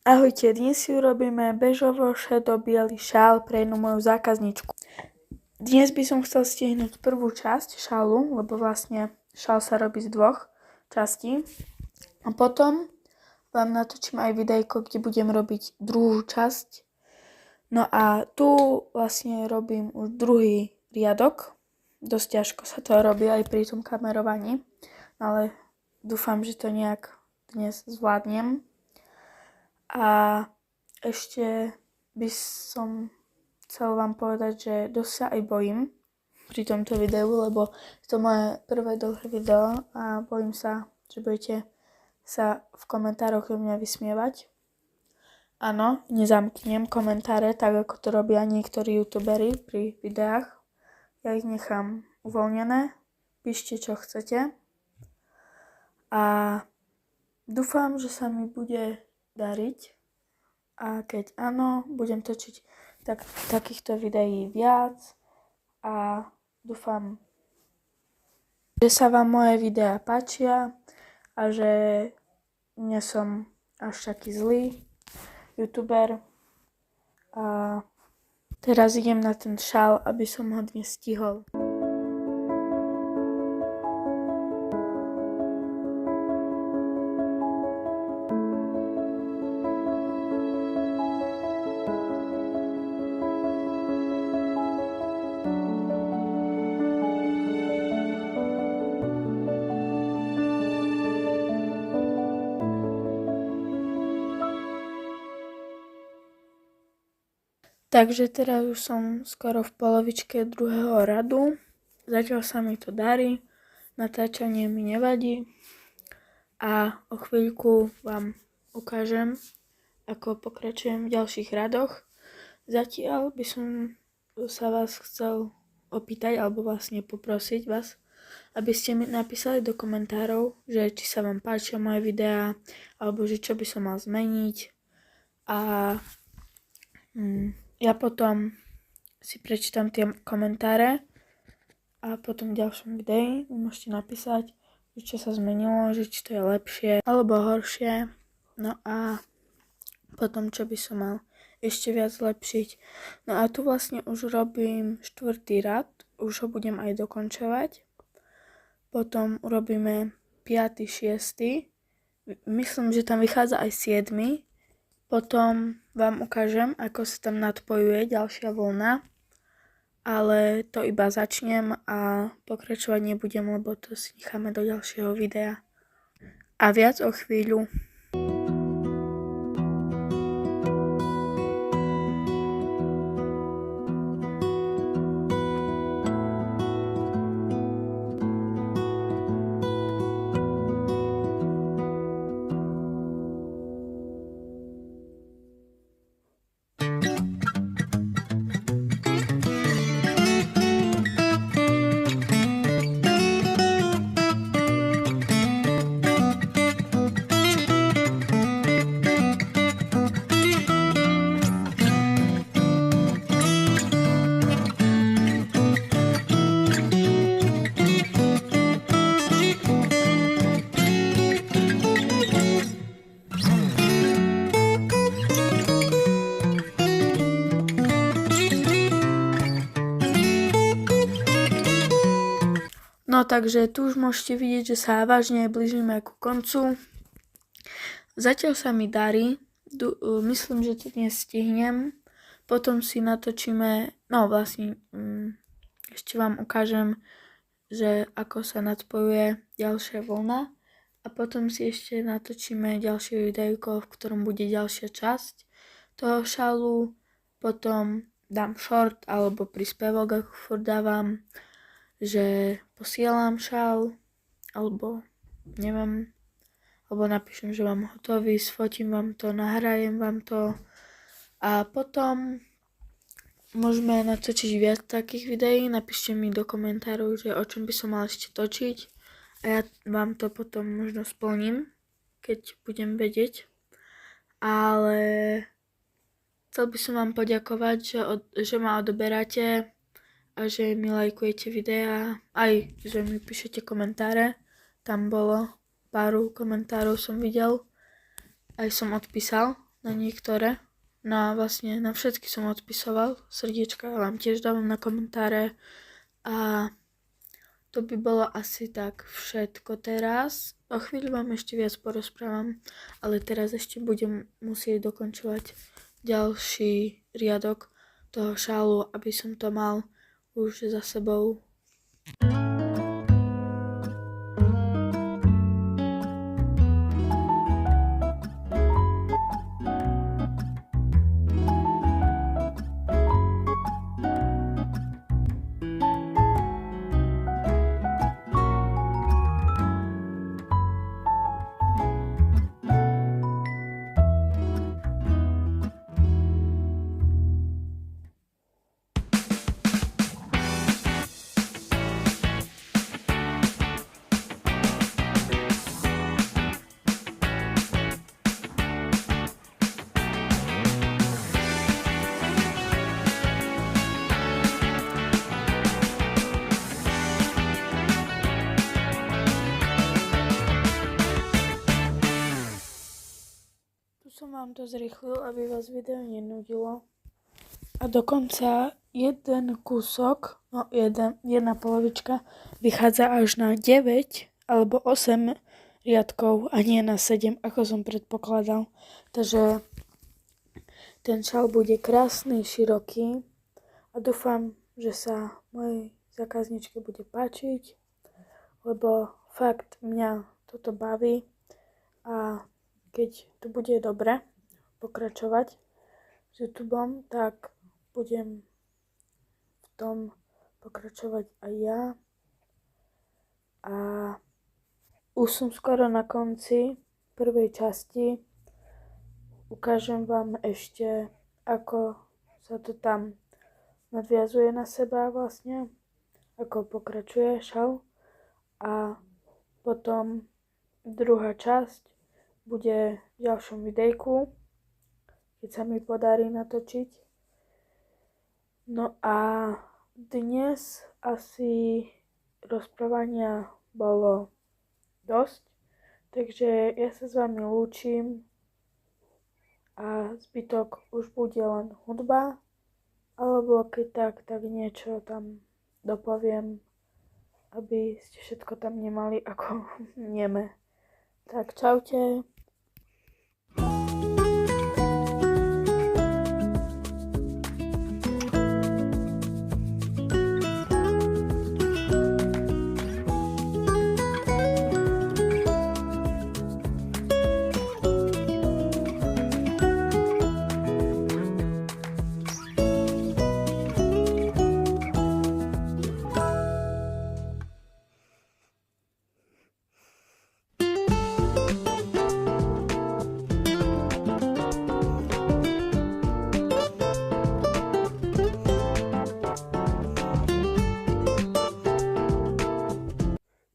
Ahojte, dnes si urobíme bežovo-šedo-biely šál pre jednu moju zákazničku. Dnes by som chcel stihnúť prvú časť šálu, lebo vlastne šál sa robí z dvoch častí. A potom vám natočím aj videjko, kde budem robiť druhú časť. No a tu vlastne robím už druhý riadok. Dosť ťažko sa to robí aj pri tom kamerovaní, ale dúfam, že to nejak dnes zvládnem. A ešte by som chcel vám povedať, že dosť sa aj bojím pri tomto videu, lebo je to moje prvé dlhé video a bojím sa, že budete sa v komentároch do mňa vysmievať. Áno, nezamknem komentáre, tak ako to robia niektorí youtuberi pri videách. Ja ich nechám uvoľnené, píšte čo chcete. A dúfam, že sa mi bude dariť a keď áno, budem točiť takýchto videí viac a dúfam, že sa vám moje videá páčia a že nie som až taký zlý youtuber. A teraz idem na ten šál, aby som ho dnes stihol. Takže teraz už som skoro v polovičke druhého radu. Zatiaľ sa mi to darí, natáčanie mi nevadí a o chvíľku vám ukážem, ako pokračujem v ďalších radoch. Zatiaľ by som sa vás chcel opýtať, alebo vlastne poprosiť vás, aby ste mi napísali do komentárov, že či sa vám páčia moje videá, alebo že čo by som mal zmeniť. A ja potom si prečítam tie komentáre a potom v ďalšom videu môžete napísať, že čo sa zmenilo, že či to je lepšie alebo horšie. No a potom čo by som mal ešte viac zlepšiť. No a tu vlastne už robím 4. rad, už ho budem aj dokončovať. Potom urobíme 5., 6. Myslím, že tam vychádza aj 7. Potom vám ukážem, ako sa tam nadpojuje ďalšia vlna, ale to iba začnem a pokračovať nebudem, lebo to si necháme do ďalšieho videa. A viac o chvíľu. No takže tu už môžete vidieť, že sa vážne blížime ku koncu. Zatiaľ sa mi darí, myslím, že to dnes stihnem. Potom si natočíme, no vlastne ešte vám ukážem, že ako sa nadpojuje ďalšia vlna. A potom si ešte natočíme ďalšie videjko, v ktorom bude ďalšia časť toho šálu. Potom dám short alebo príspevok, ako furt dávam, že posielam šál, alebo neviem, alebo napíšem, že mám hotový, sfotím vám to, nahrajem vám to a potom môžeme natočiť viac takých videí. Napíšte mi do komentárov, že o čom by som mal ešte točiť a ja vám to potom možno splním, keď budem vedieť. Ale chcel by som vám poďakovať, že ma odoberáte a že mi lajkujete videá, aj že mi píšete komentáre. Tam bolo pár komentárov som videl, aj som odpísal. na niektoré. Na všetky som odpisoval srdiečka, vám tiež dávam na komentáre a to by bolo asi tak všetko teraz. O chvíľu vám ešte viac porozprávam, ale teraz ešte budem musieť dokončovať ďalší riadok toho šálu, aby som to mal už za sebou. Som vám to zrýchlil, aby vás video nenudilo. A dokonca jeden kúsok, jedna polovička vychádza až na 9 alebo 8 riadkov a nie na 7, ako som predpokladal. Takže ten šal bude krásny, široký a dúfam, že sa mojej zákazničke bude páčiť, lebo fakt mňa toto baví a keď to bude dobre pokračovať s YouTubeom, tak budem v tom pokračovať aj ja. A už som skoro na konci prvej časti. Ukážem vám ešte, ako sa to tam nadviazuje na seba vlastne, ako pokračuje šal. A potom druhá časť bude v ďalšom videjku, keď sa mi podarí natočiť. No a dnes asi rozprávania bolo dosť, takže ja sa s vami lúčim a zbytok už bude len hudba, alebo keď tak niečo tam dopoviem, aby ste všetko tam nemali ako neme. Tak čaute.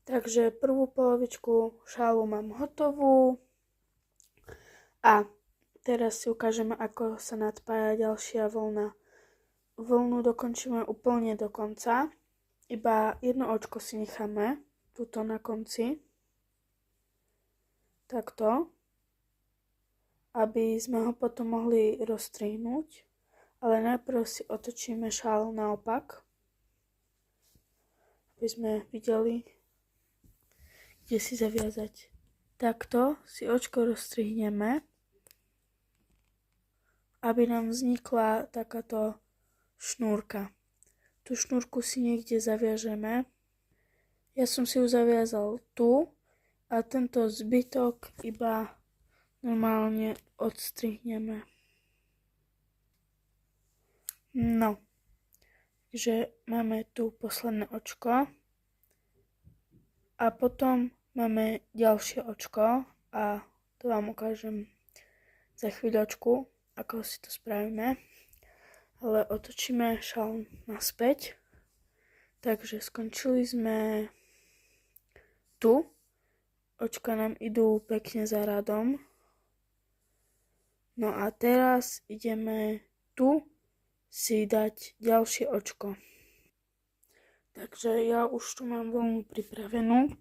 Takže prvú polovičku šálu mám hotovú a teraz si ukážeme, ako sa nadpája ďalšia vlna. Vlnu dokončíme úplne do konca, iba jedno očko si necháme tuto na konci, takto, aby sme ho potom mohli rozstrihnúť, ale najprv si otočíme šál naopak, aby sme videli, kde si zaviazať. Takto si očko rozstrihneme, aby nám vznikla takáto šnúrka. Tú šnúrku si niekde zaviažeme. Ja som si ju zaviazal tu a tento zbytok iba normálne odstrihneme. No, takže máme tu posledné očko. A potom máme ďalšie očko a to vám ukážem za chvíľočku, ako si to spravíme. Ale otočíme šal naspäť. Takže skončili sme tu. Očka nám idú pekne za radom. No a teraz ideme tu si dať ďalšie očko. Takže ja už tu mám vlnu pripravenú.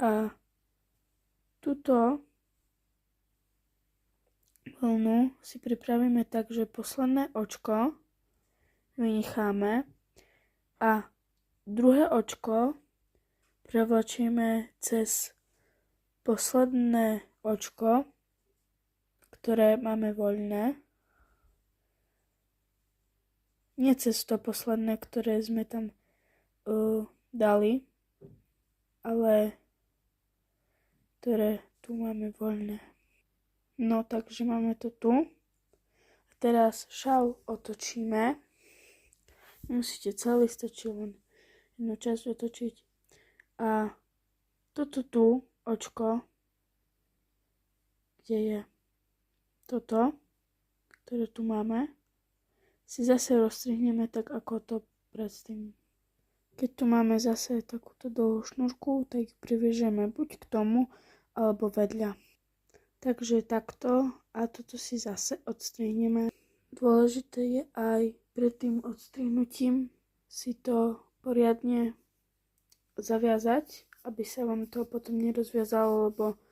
A tuto vlnu si pripravíme tak, že posledné očko vynecháme a druhé očko prevlačíme cez posledné očko, ktoré máme voľné. Nie cez to posledné, ktoré sme tam dali, ale ktoré tu máme voľné. No, takže máme to tu. A teraz šal otočíme. Nemusíte celý, stačí len jednu časť otočiť. A toto tu, očko, kde je toto, ktoré tu máme, si zase rozstrihneme tak, ako to predtým. Keď tu máme zase takúto dlhú šnúrku, tak ju privežeme buď k tomu, alebo vedľa. Takže takto a toto si zase odstrihneme. Dôležité je aj pred tým odstrihnutím si to poriadne zaviazať, aby sa vám to potom nerozviazalo, lebo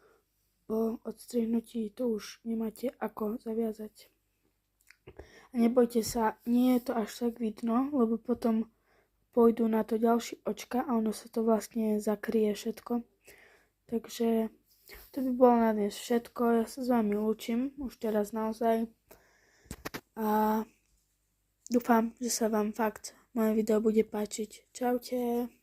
po odstrihnutí to už nemáte ako zaviazať. A nebojte sa, nie je to až tak vidno, lebo potom pôjdu na to ďalšie očka a ono sa to vlastne zakrie všetko. Takže to by bolo na dnes všetko. Ja sa s vami lúčim už teraz naozaj. A dúfam, že sa vám fakt moje video bude páčiť. Čaute.